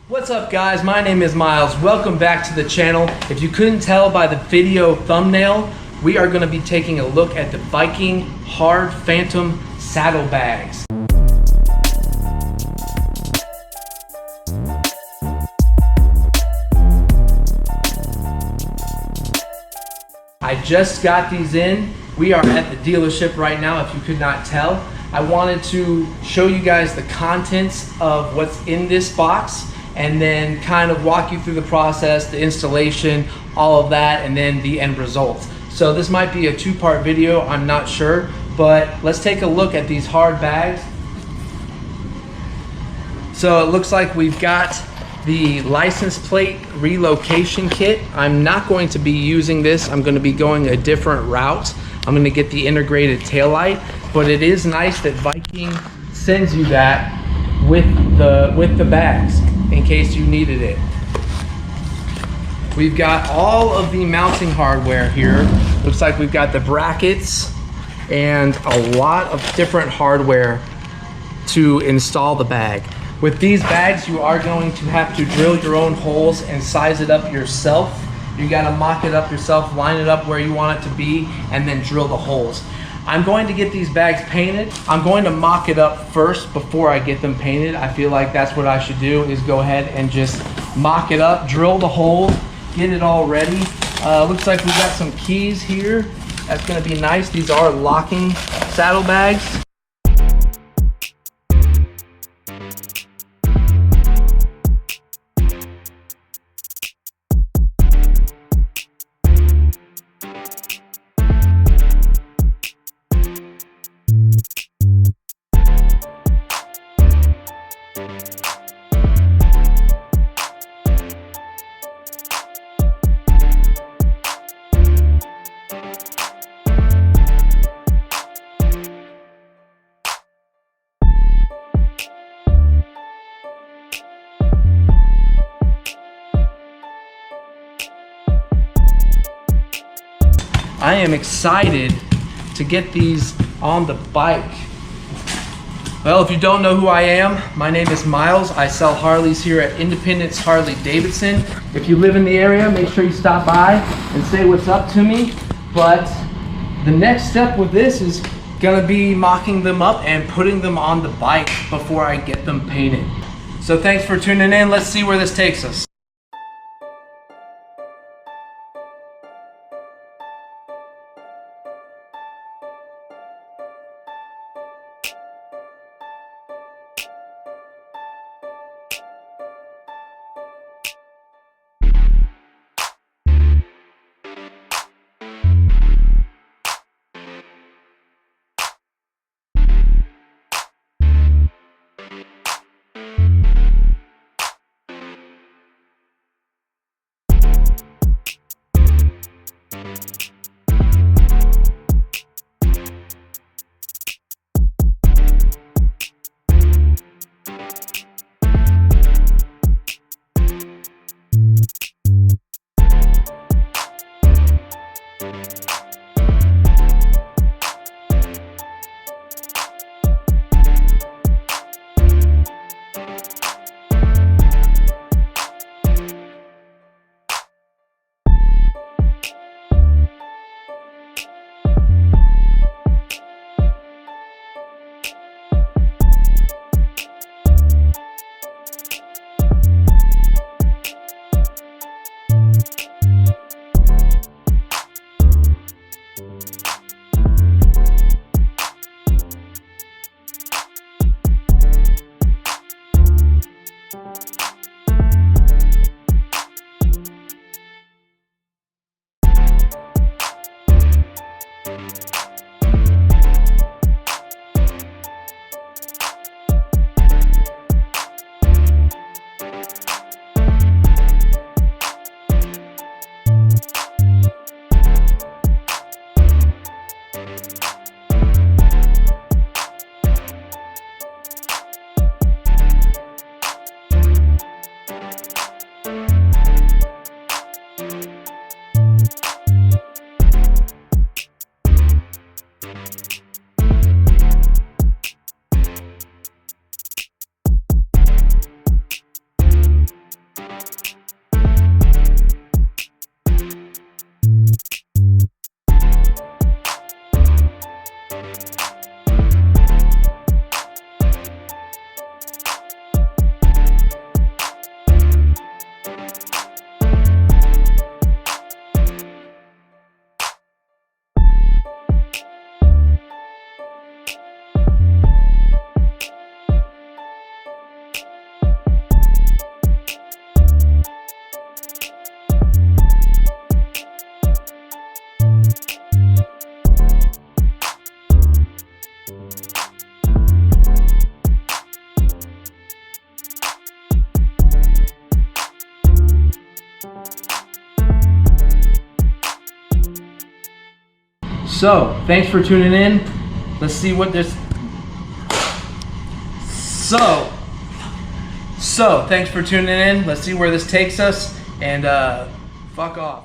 What's up guys, my name is Miles. Welcome back to the channel. If you couldn't tell by the video thumbnail, we are going to be taking a look at the Viking Hard Phantom Saddlebags. I just got these in. We are at the dealership right now, if you could not tell. I wanted to show you guys the contents of what's in this box and then kind of walk you through the process, the installation, all of that, and then the end result. So this might be a two-part video, I'm not sure, but let's take a look at these hard bags. So it looks like we've got the license plate relocation kit. I'm not going to be using this. I'm going to be going a different route. I'm going to get the integrated taillight, but it is nice that Viking sends you that with the bags in case you needed it. We've got all of the mounting hardware here. Looks like we've got the brackets and a lot of different hardware to install the bag. With these bags, you are going to have to drill your own holes and size it up yourself. You gotta mock it up yourself, line it up where you want it to be, and then drill the holes. I'm going to get these bags painted. I'm going to mock it up first before I get them painted. I feel like that's what I should do, is go ahead and just mock it up, drill the hole, get it all ready. Looks like we've got some keys here. That's gonna be nice. These are locking saddlebags. I am excited to get these on the bike. Well, if you don't know who I am, my name is Miles. I sell Harleys here at Independence Harley Davidson. If you live in the area, make sure you stop by and say what's up to me. But the next step with this is gonna be mocking them up and putting them on the bike before I get them painted. So thanks for tuning in. Let's see where this takes us. So, thanks for tuning in. Let's see what this... So, thanks for tuning in. Let's see where this takes us, and fuck off.